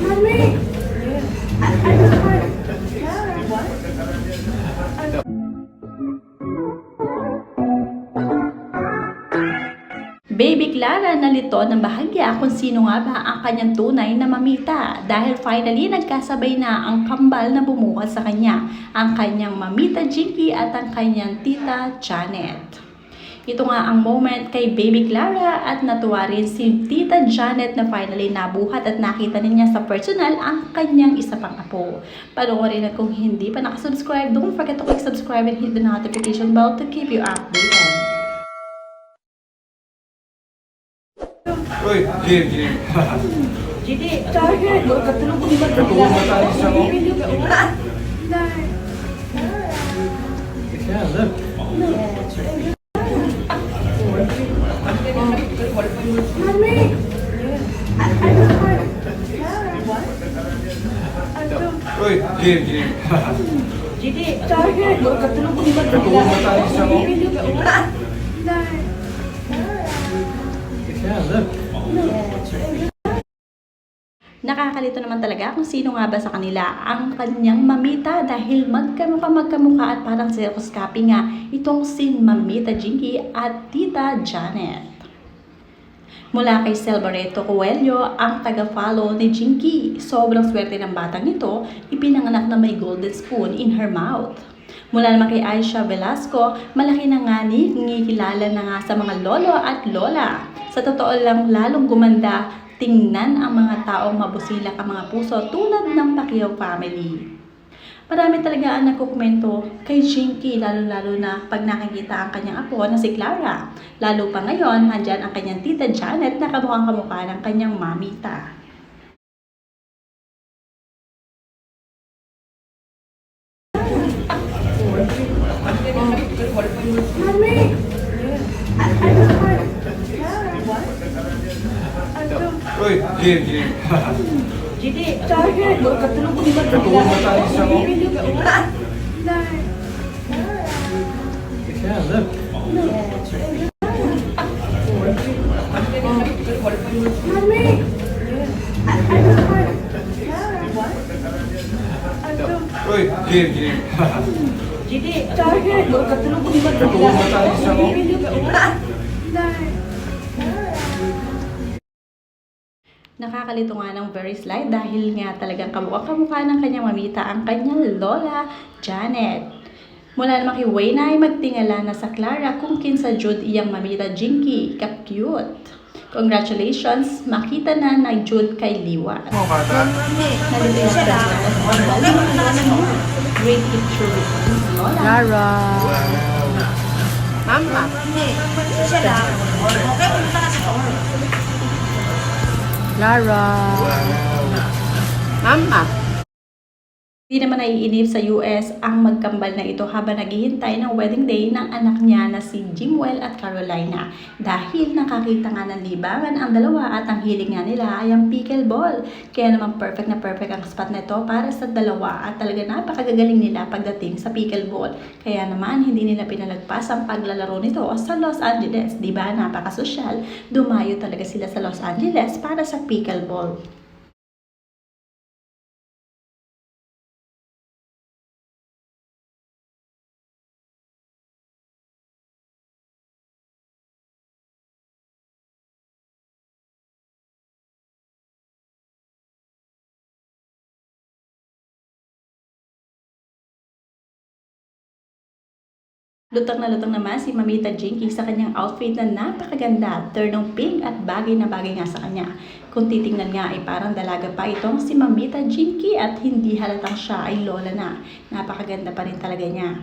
Mommy! I just heard. What? Baby Clara nalito ng bahagya kung sino nga ba ang kanyang tunay na mamita dahil finally nagkasabay na ang kambal na bumukas sa kanya, ang kanyang mamita Jinky at ang kanyang tita Janet. Ito nga ang moment kay Baby Clara at natuwa rin si Tita Janet na finally nabuhat at nakita niya sa personal ang kanyang isa pang apo. Panoorin na kung hindi pa nakasubscribe, don't forget to click subscribe and hit the notification bell to keep you updated. Uy, Jim. Jadi, target. Katulog ko ba? Katulog mo tayo sa mo? Yeah, look. Mommy! I just heard. What? Uy, Jim. Jadi, target. Katulog ko ba? Katulog mo tayo sa mo? Yeah, look. Nakakalito naman talaga kung sino nga ba sa kanila ang kanyang mamita dahil magkamukha at parang Xerox copy nga itong si Mamita Jinky at Tita Janet. Mula kay Selvareto Coelho, ang taga-follow ni Jinky. Sobrang swerte ng batang ito, ipinanganak na may golden spoon in her mouth. Mula naman kay Aisha Velasco, malaki na nga ni ngikilala na nga sa mga lolo at lola. Sa totoo lang, lalong gumanda tingnan ang mga taong mabusilak ang mga puso tulad ng Pacquiao family. Marami talaga ang nagkukomento kay Jinky, lalo-lalo na pag nakikita ang kanyang apo na si Clara. Lalo pa ngayon, nandyan ang kanyang tita Janet na kamukhang kamukha ng kanyang mamita. Mommy! I just heard. What? Uy, Jim. Jadi, target. Katulog ko ba? Katulog mo tayo sa mo? Yeah, look. Mommy! I just heard. What? Uy, Jim. Jadi, target. Katulog ko ba? Katulog mo tayo sa mo? Nakakalito nga ng very slide dahil nga talagang kamukha ng kanyang mamita ang kanyang lola Janet. Mula naman kay Wayne ay magtingala na sa Clara kung kinsa Jude iyang mamita Jinky, ka-cute. Congratulations, makita na Jude kay Liwa. Nalito yung great picture with his lola. Lara. Mama. Lara. Mama. Hindi naman naiinip sa US ang magkambal na ito habang naghihintay ng wedding day ng anak niya na si Jimwell at Carolina. Dahil nakakita nga ng libangan ang dalawa at ang hilig nga nila ay ang pickleball. Kaya naman perfect na perfect ang spot na ito para sa dalawa at talaga napakagagaling nila pagdating sa pickleball. Kaya naman hindi nila pinalagpas ang paglalaro nito sa Los Angeles. Diba napakasosyal? Dumayo talaga sila sa Los Angeles para sa pickleball. Lutang na lutang naman si Mamita Jinky sa kanyang outfit na napakaganda, turnong pink at bagay na bagay nga sa kanya. Kung titingnan nga ay parang dalaga pa itong si Mamita Jinky at hindi halatang siya ay lola na. Napakaganda pa rin talaga niya.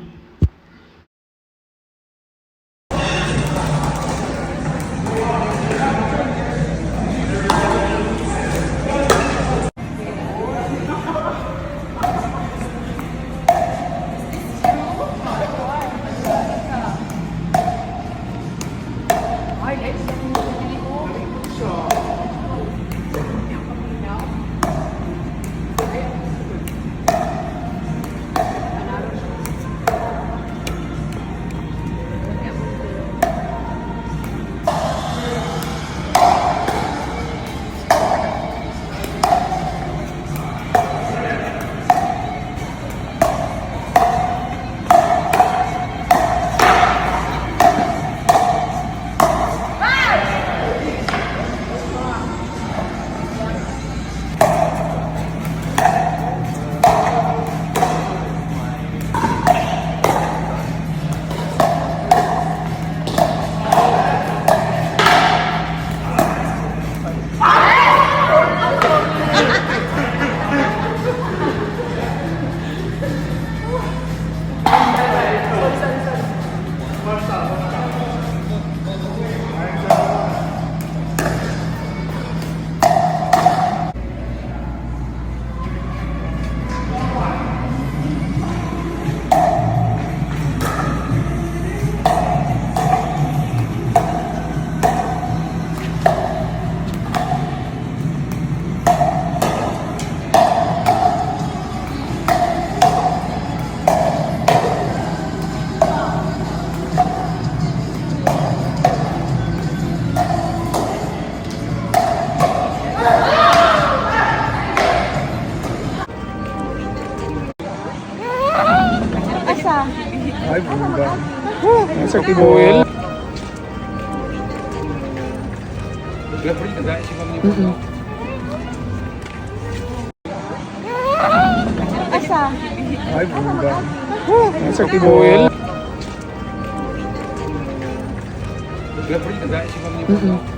Sa Tiboel. Gabri na dahil si Mami. Ay, bunda. Sa Tiboel. Gabri na dahil si Mami.